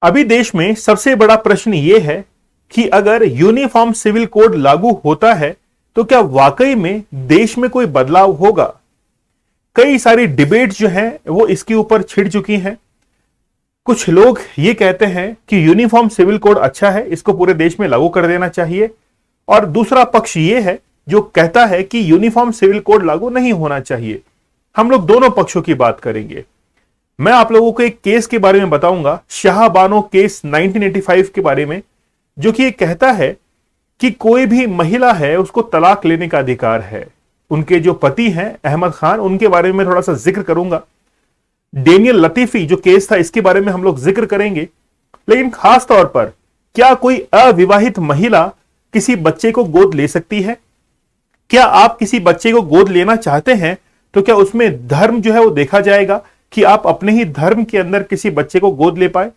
अभी देश में सबसे बड़ा प्रश्न यह है कि अगर यूनिफॉर्म सिविल कोड लागू होता है तो क्या वाकई में देश में कोई बदलाव होगा। कई सारी डिबेट जो है वो इसके ऊपर छिड़ चुकी हैं। कुछ लोग ये कहते हैं कि यूनिफॉर्म सिविल कोड अच्छा है, इसको पूरे देश में लागू कर देना चाहिए, और दूसरा पक्ष ये है जो कहता है कि यूनिफॉर्म सिविल कोड लागू नहीं होना चाहिए। हम लोग दोनों पक्षों की बात करेंगे। मैं आप लोगों को एक केस के बारे में बताऊंगा, शाहबानो केस 1985 के बारे में, जो कि ये कहता है कि कोई भी महिला है उसको तलाक लेने का अधिकार है। उनके जो पति हैं अहमद खान, उनके बारे में थोड़ा सा जिक्र करूंगा। डेनियल लतीफी जो केस था इसके बारे में हम लोग जिक्र करेंगे। लेकिन खास तौर पर क्या कोई अविवाहित महिला किसी बच्चे को गोद ले सकती है? क्या आप किसी बच्चे को गोद लेना चाहते हैं तो क्या उसमें धर्म जो है वो देखा जाएगा कि आप अपने ही धर्म के अंदर किसी बच्चे को गोद ले पाए?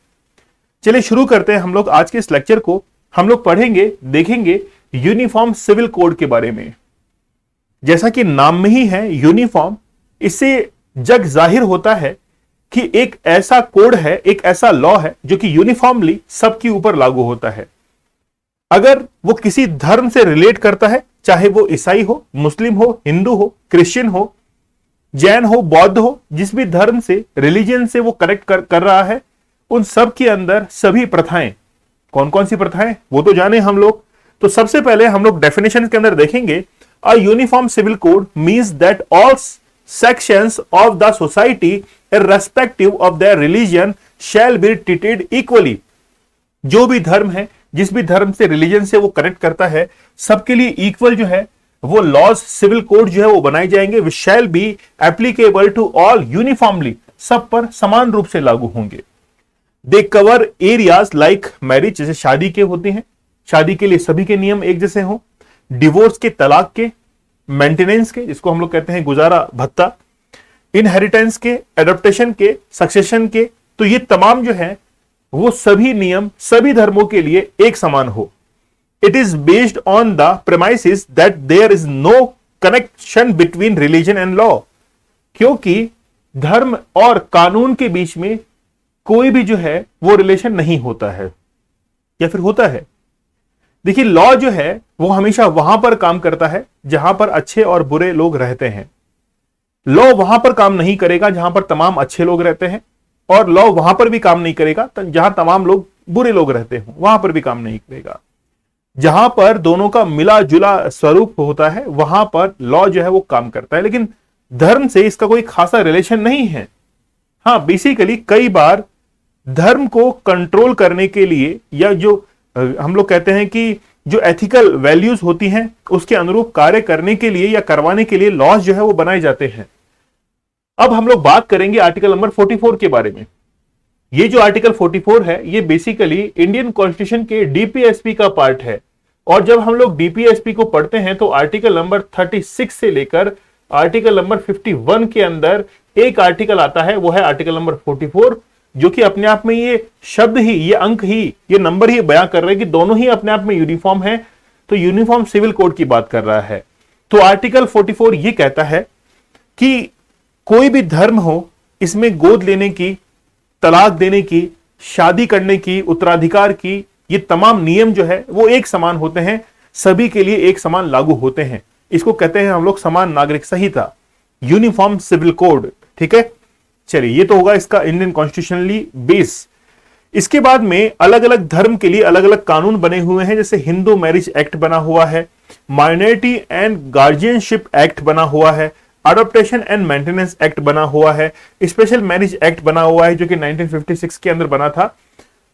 चलिए शुरू करते हैं हम लोग आज के इस लेक्चर को। हम लोग पढ़ेंगे, देखेंगे यूनिफॉर्म सिविल कोड के बारे में। जैसा कि नाम में ही है यूनिफॉर्म, इससे जग जाहिर होता है कि एक ऐसा कोड है, एक ऐसा लॉ है जो कि यूनिफॉर्मली सबके ऊपर लागू होता है। अगर वो किसी धर्म से रिलेट करता है, चाहे वो ईसाई हो, मुस्लिम हो, हिंदू हो, क्रिश्चियन हो, जैन हो, बौद्ध हो, जिस भी धर्म से, रिलीजन से वो कनेक्ट कर रहा है, उन सब के अंदर सभी प्रथाएं, कौन कौन सी प्रथाएं वो तो जाने हम लोग। तो सबसे पहले हम लोग डेफिनेशन के अंदर देखेंगे, a uniform civil code means that all sections of the society irrespective of their religion shall be treated equally. जो भी धर्म है, जिस भी धर्म से, रिलीजन से वो कनेक्ट करता है, सबके लिए इक्वल जो है वो लॉज, सिविल कोड जो है वो बनाए जाएंगे, which shall be applicable to all uniformly, सब पर समान रूप से लागू होंगे। They cover areas like marriage, जैसे शादी के होते हैं, शादी के लिए सभी के नियम एक जैसे हों, डिवोर्स के, तलाक के, मेंटेनेंस के, जिसको हम लोग कहते हैं गुजारा भत्ता, इनहेरिटेंस के, एडॉप्टेशन के, सक्सेशन के, तो ये तमाम जो है वो सभी नियम सभी धर्मों के लिए एक समान हो। It is based on the premises that there is no connection between religion and law, क्योंकि धर्म और कानून के बीच में कोई भी जो है वो रिलेशन नहीं होता है, या फिर होता है। देखिए, लॉ जो है वो हमेशा वहां पर काम करता है जहां पर अच्छे और बुरे लोग रहते हैं। लॉ वहां पर काम नहीं करेगा जहां पर तमाम अच्छे लोग रहते हैं, और लॉ वहां पर भी काम नहीं करेगा जहां तमाम लोग बुरे लोग रहते हो, वहां पर भी काम नहीं करेगा। जहां पर दोनों का मिला जुला स्वरूप होता है वहां पर लॉ जो है वो काम करता है। लेकिन धर्म से इसका कोई खासा रिलेशन नहीं है। हाँ, बेसिकली कई बार धर्म को कंट्रोल करने के लिए, या जो हम लोग कहते हैं कि जो एथिकल वैल्यूज होती हैं उसके अनुरूप कार्य करने के लिए या करवाने के लिए लॉज जो है वो बनाए जाते हैं। अब हम लोग बात करेंगे आर्टिकल नंबर 44 के बारे में। ये जो आर्टिकल 44 है ये बेसिकली इंडियन कॉन्स्टिट्यूशन के डीपीएसपी का पार्ट है। और जब हम लोग डीपीएसपी को पढ़ते हैं तो आर्टिकल नंबर 36 से लेकर आर्टिकल नंबर 51 के अंदर एक आर्टिकल आता है, वो है आर्टिकल नंबर 44, जो कि अपने आप में ये शब्द ही, ये अंक ही, ये नंबर ही बयां कर रहे हैं कि दोनों ही अपने आप में यूनिफॉर्म है। तो यूनिफॉर्म सिविल कोड की बात कर रहा है। तो आर्टिकल 44 ये कहता है कि कोई भी धर्म हो, इसमें गोद लेने की, तलाक देने की, शादी करने की, उत्तराधिकार की, ये तमाम नियम जो है वो एक समान होते हैं, सभी के लिए एक समान लागू होते हैं। इसको कहते हैं हम लोग समान नागरिक संहिता, यूनिफॉर्म सिविल कोड। ठीक है, चलिए ये तो होगा इसका इंडियन कॉन्स्टिट्यूशनली बेस। इसके बाद में अलग अलग धर्म के लिए अलग अलग कानून बने हुए हैं, जैसे हिंदू मैरिज एक्ट बना हुआ है, माइनॉरिटी एंड गार्जियनशिप एक्ट बना हुआ है, अडॉप्टेशन एंड मेंटेनेंस एक्ट बना हुआ है, स्पेशल मैरिज एक्ट बना हुआ है जो कि 1956 के अंदर बना था।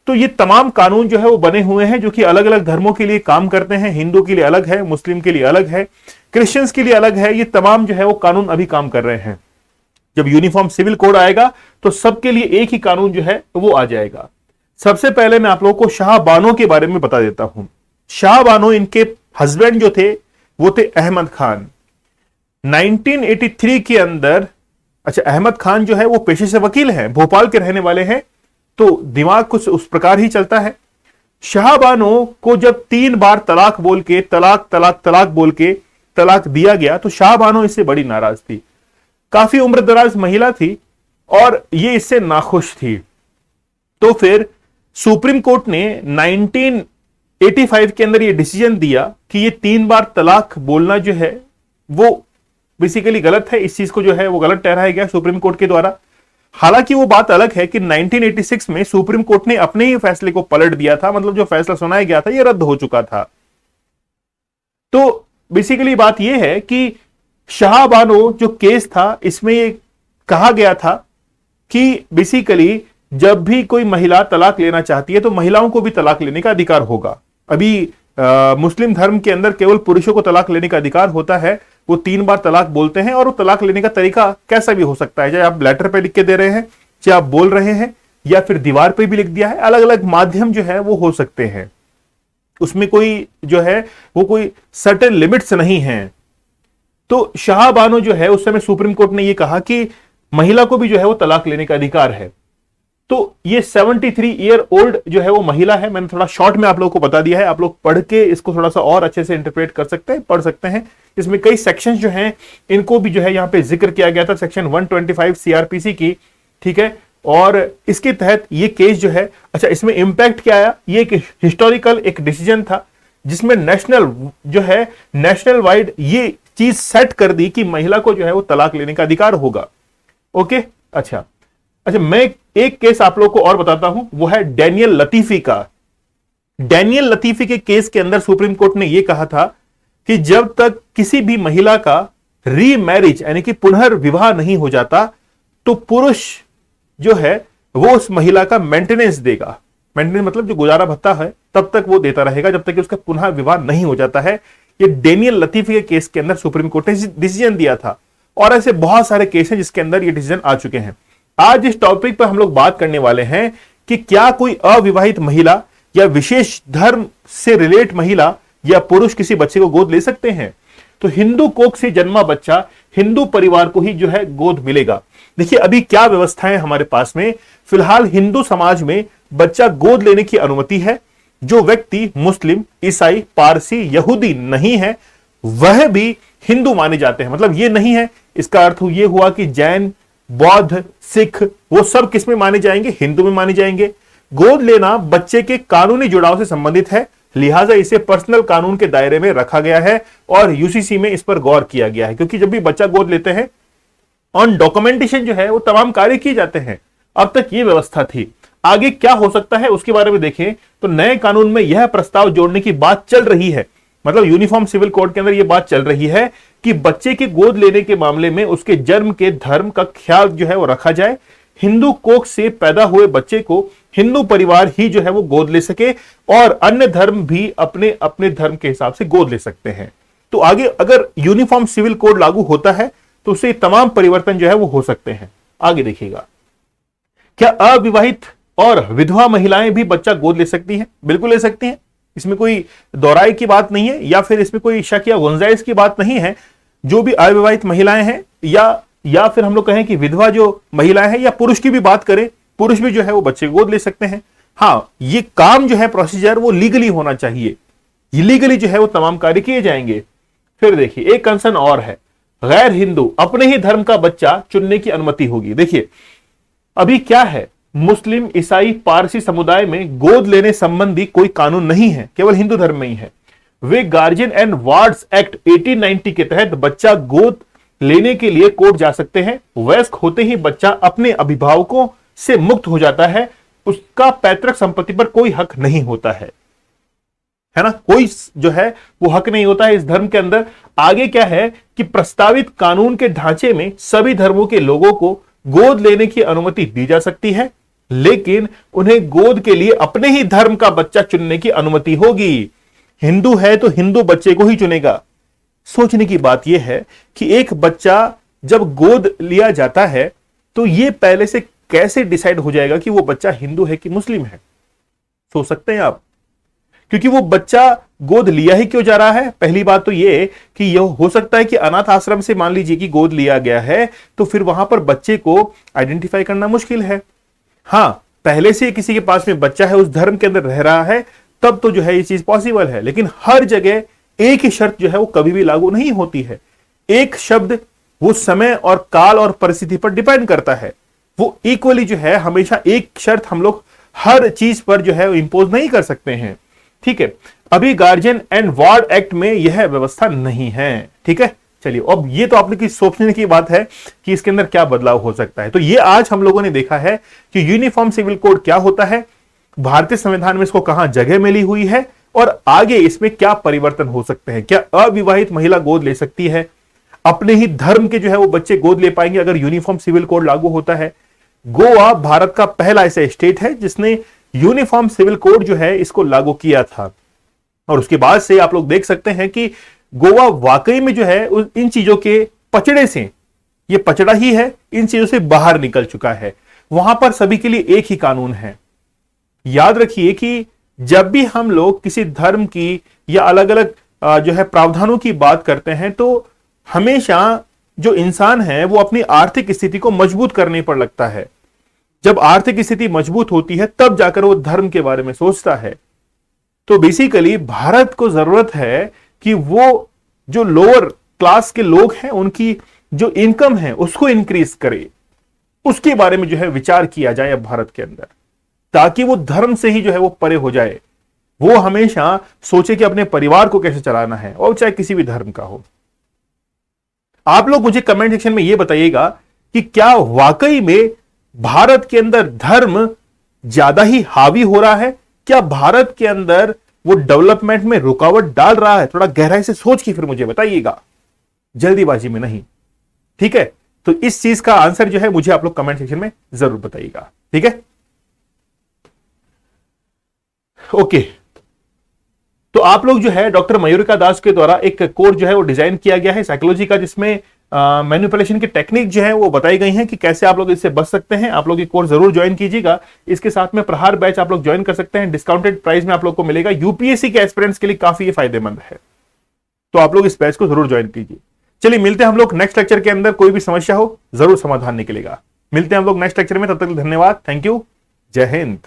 तो ये तमाम कानून जो है वो बने हुए हैं जो कि अलग अलग धर्मों के लिए काम करते हैं। हिंदू के लिए अलग है, मुस्लिम के लिए अलग है, क्रिश्चियंस के लिए अलग है। ये तमाम जो है वो कानून अभी काम कर रहे हैं। जब यूनिफॉर्म सिविल कोड आएगा तो सबके लिए एक ही कानून जो है वो आ जाएगा। सबसे पहले मैं आप लोगों को शाहबानो के बारे में बता देता हूं। शाहबानो, इनके हस्बैंड जो थे वो थे अहमद खान। 1983 के अंदर, अच्छा, अहमद खान जो है वो पेशे से वकील हैं, भोपाल के रहने वाले हैं, तो दिमाग कुछ उस प्रकार ही चलता है। शाहबानो को जब 3 बार तलाक बोल के, तलाक तलाक तलाक बोल के तलाक दिया गया तो शाहबानो इससे बड़ी नाराज थी। काफी उम्रदराज महिला थी और ये इससे नाखुश थी। तो फिर सुप्रीम कोर्ट ने 1985 के अंदर यह डिसीजन दिया कि ये 3 बार तलाक बोलना जो है वो बेसिकली गलत है। इस चीज को जो है वो गलत ठहराया गया सुप्रीम कोर्ट के द्वारा। हालांकि वो बात अलग है कि 1986 में सुप्रीम कोर्ट ने अपने ही फैसले को पलट दिया था, मतलब जो फैसला सुनाया गया था ये रद्द हो चुका था। तो बेसिकली बात यह है कि शाहबानो जो केस था इसमें ये कहा गया था कि बेसिकली जब भी कोई महिला तलाक लेना चाहती है तो महिलाओं को भी तलाक लेने का अधिकार होगा। अभी मुस्लिम धर्म के अंदर केवल पुरुषों को तलाक लेने का अधिकार होता है। वो 3 बार तलाक बोलते हैं और वो तलाक लेने का तरीका कैसा भी हो सकता है, चाहे आप लेटर पे लिख के दे रहे हैं, चाहे आप बोल रहे हैं, या फिर दीवार पे भी लिख दिया है। अलग अलग माध्यम जो है वो हो सकते हैं, उसमें कोई जो है वो कोई सर्टेन लिमिट्स नहीं है। तो शाहबानो जो है उस समय सुप्रीम कोर्ट ने ये कहा कि महिला को भी जो है वो तलाक लेने का अधिकार है। तो ये 73 ईयर ओल्ड जो है वो महिला है। मैंने थोड़ा शॉर्ट में आप लोगों को बता दिया है, आप लोग पढ़ के इसको थोड़ा सा और अच्छे से इंटरप्रेट कर सकते हैं, पढ़ सकते हैं। इसमें कई सेक्शंस जो हैं इनको भी जो है यहां पे जिक्र किया गया था, सेक्शन 125 सीआरपीसी की, ठीक है। और इसके तहत ये केस जो है, अच्छा इसमें इंपैक्ट क्या आया, ये एक हिस्टोरिकल एक डिसीजन था जिसमें नेशनल जो है नेशनल वाइड ये चीज सेट कर दी कि महिला को जो है वो तलाक लेने का अधिकार होगा। ओके, अच्छा मैं एक केस आप लोगों को और बताता हूं, वो है डैनियल लतीफी का। डैनियल लतीफी के केस के अंदर सुप्रीम कोर्ट ने यह कहा था कि जब तक किसी भी महिला का रीमैरिज यानी कि पुनर्विवाह नहीं हो जाता तो पुरुष जो है वो उस महिला का मेंटेनेंस देगा। मेंटेनेंस मतलब जो गुजारा भत्ता है तब तक वो देता रहेगा जब तक कि उसका पुनः विवाह नहीं हो जाता है। ये डैनियल लतीफी के केस के अंदर सुप्रीम कोर्ट ने डिसीजन दिया था, और ऐसे बहुत सारे केस हैं जिसके अंदर ये डिसीजन आ चुके हैं। आज इस टॉपिक पर हम लोग बात करने वाले हैं कि क्या कोई अविवाहित महिला या विशेष धर्म से रिलेट महिला या पुरुष किसी बच्चे को गोद ले सकते हैं। तो हिंदू कोख से जन्मा बच्चा हिंदू परिवार को ही जो है गोद मिलेगा। देखिए अभी क्या व्यवस्थाएं हमारे पास में, फिलहाल हिंदू समाज में बच्चा गोद लेने की अनुमति है। जो व्यक्ति मुस्लिम, ईसाई, पारसी, यहूदी नहीं है वह भी हिंदू माने जाते हैं। मतलब ये नहीं है, इसका अर्थ ये हुआ कि जैन, बौद्ध, सिख वो सब किस में माने जाएंगे, हिंदू में माने जाएंगे। गोद लेना बच्चे के कानूनी जुड़ाव से संबंधित है, लिहाजा इसे पर्सनल कानून के दायरे में रखा गया है और यूसीसी में इस पर गौर किया गया है। क्योंकि जब भी बच्चा गोद लेते हैं ऑन डॉक्यूमेंटेशन जो है वो तमाम कार्य किए जाते हैं। अब तक ये व्यवस्था थी, आगे क्या हो सकता है उसके बारे में देखें तो नए कानून में यह प्रस्ताव जोड़ने की बात चल रही है। मतलब यूनिफॉर्म सिविल कोड के अंदर यह बात चल रही है कि बच्चे के गोद लेने के मामले में उसके जन्म के धर्म का ख्याल जो है वो रखा जाए। हिंदू कोख से पैदा हुए बच्चे को हिंदू परिवार ही जो है वो गोद ले सके और अन्य धर्म भी अपने अपने धर्म के हिसाब से गोद ले सकते हैं। तो आगे अगर यूनिफॉर्म सिविल कोड लागू होता है तो उससे तमाम परिवर्तन जो है वो हो सकते हैं। आगे देखिएगा, क्या अविवाहित और विधवा महिलाएं भी बच्चा गोद ले सकती हैं? बिल्कुल ले सकती हैं, इसमें कोई दोहराई की बात नहीं है या फिर इसमें कोई शक या गुंजाइश की बात नहीं है। जो भी अविवाहित महिलाएं हैं या फिर हम लोग कहें कि विधवा जो महिलाएं हैं या पुरुष की भी बात करें, पुरुष भी जो है वो बच्चे गोद ले सकते हैं। हाँ, ये काम जो है प्रोसीजर वो लीगली होना चाहिए, ये लीगली जो है वो तमाम कार्य किए जाएंगे। फिर देखिए एक कंसर्न और है, गैर हिंदू अपने ही धर्म का बच्चा चुनने की अनुमति होगी। देखिए अभी क्या है, मुस्लिम, ईसाई, पारसी समुदाय में गोद लेने संबंधी कोई कानून नहीं है, केवल हिंदू धर्म में ही है। वे गार्जियन एंड वार्ड्स एक्ट 1890 के तहत बच्चा गोद लेने के लिए कोर्ट जा सकते हैं। वयस्क होते ही बच्चा अपने अभिभावकों से मुक्त हो जाता है, उसका पैतृक संपत्ति पर कोई हक नहीं होता है ना, कोई जो है वो हक नहीं होता है इस धर्म के अंदर। आगे क्या है कि प्रस्तावित कानून के ढांचे में सभी धर्मों के लोगों को गोद लेने की अनुमति दी जा सकती है, लेकिन उन्हें गोद के लिए अपने ही धर्म का बच्चा चुनने की अनुमति होगी। हिंदू है तो हिंदू बच्चे को ही चुनेगा। सोचने की बात यह है कि एक बच्चा जब गोद लिया जाता है तो यह पहले से कैसे डिसाइड हो जाएगा कि वो बच्चा हिंदू है कि मुस्लिम है? सोच सकते हैं आप, क्योंकि वो बच्चा गोद लिया ही क्यों जा रहा है। पहली बात तो यह कि यह हो सकता है कि अनाथ आश्रम से मान लीजिए कि गोद लिया गया है तो फिर वहां पर बच्चे को आइडेंटिफाई करना मुश्किल है। हां, पहले से किसी के पास में बच्चा है, उस धर्म के अंदर रह रहा है, तब तो जो है ये चीज पॉसिबल है। लेकिन हर जगह एक ही शर्त जो है वो कभी भी लागू नहीं होती है। एक शब्द वो समय और काल और परिस्थिति पर डिपेंड करता है। वो इक्वली जो है हमेशा एक शर्त हम लोग हर चीज पर जो है इंपोज नहीं कर सकते हैं। ठीक है, अभी गार्जियन एंड वार्ड एक्ट में यह व्यवस्था नहीं है। ठीक है, चलिए अब ये तो आप लोग की सोचने की बात है कि इसके अंदर क्या बदलाव हो सकता है। तो ये आज हम लोगों ने देखा है कि यूनिफॉर्म सिविल कोड क्या होता है, भारतीय संविधान में इसको कहां जगह मिली हुई है और आगे इसमें क्या परिवर्तन हो सकते हैं। क्या अविवाहित महिला गोद ले सकती है, अपने ही धर्म के जो है वो बच्चे गोद ले पाएंगे अगर यूनिफॉर्म सिविल कोड लागू होता है। गोवा भारत का पहला ऐसा स्टेट है जिसने यूनिफॉर्म सिविल कोड जो है इसको लागू किया था और उसके बाद से आप लोग देख सकते हैं कि गोवा वाकई में जो है इन चीजों के पचड़े से, ये पचड़ा ही है, इन चीजों से बाहर निकल चुका है। वहां पर सभी के लिए एक ही कानून है। याद रखिए कि जब भी हम लोग किसी धर्म की या अलग अलग जो है प्रावधानों की बात करते हैं तो हमेशा जो इंसान है वो अपनी आर्थिक स्थिति को मजबूत करने पर लगता है। जब आर्थिक स्थिति मजबूत होती है तब जाकर वो धर्म के बारे में सोचता है। तो बेसिकली भारत को जरूरत है कि वो जो लोअर क्लास के लोग हैं उनकी जो इनकम है उसको इंक्रीज करे, उसके बारे में जो है विचार किया जाए अब भारत के अंदर, ताकि वो धर्म से ही जो है वो परे हो जाए। वो हमेशा सोचे कि अपने परिवार को कैसे चलाना है और चाहे किसी भी धर्म का हो। आप लोग मुझे कमेंट सेक्शन में यह बताइएगा कि क्या वाकई में भारत के अंदर धर्म ज्यादा ही हावी हो रहा है, क्या भारत के अंदर वो डेवलपमेंट में रुकावट डाल रहा है। थोड़ा गहराई से सोच के फिर मुझे बताइएगा, जल्दीबाजी में नहीं। ठीक है, तो इस चीज का आंसर जो है मुझे आप लोग कमेंट सेक्शन में जरूर बताइएगा। ठीक है, ओके। तो आप लोग जो है डॉक्टर मयूरिका दास के द्वारा एक कोर्स जो है वो डिजाइन किया गया है साइकोलॉजी का, जिसमें मैनिपुलेशन की टेक्निक जो है वो बताई गई है कि कैसे आप लोग इससे बच सकते हैं। आप लोग ये कोर्स जरूर ज्वाइन कीजिएगा। इसके साथ में प्रहार बैच आप लोग ज्वाइन कर सकते हैं, डिस्काउंटेड प्राइस में आप लोग को मिलेगा। यूपीएससी के एस्पिरेंट्स के लिए काफी ये फायदेमंद है, तो आप लोग इस बैच को जरूर ज्वाइन कीजिए। चलिए मिलते हैं हम लोग नेक्स्ट लेक्चर के अंदर। कोई भी समस्या हो जरूर समाधान निकलेगा। मिलते हैं हम लोग नेक्स्ट लेक्चर में, तब तक धन्यवाद, थैंक यू, जय हिंद।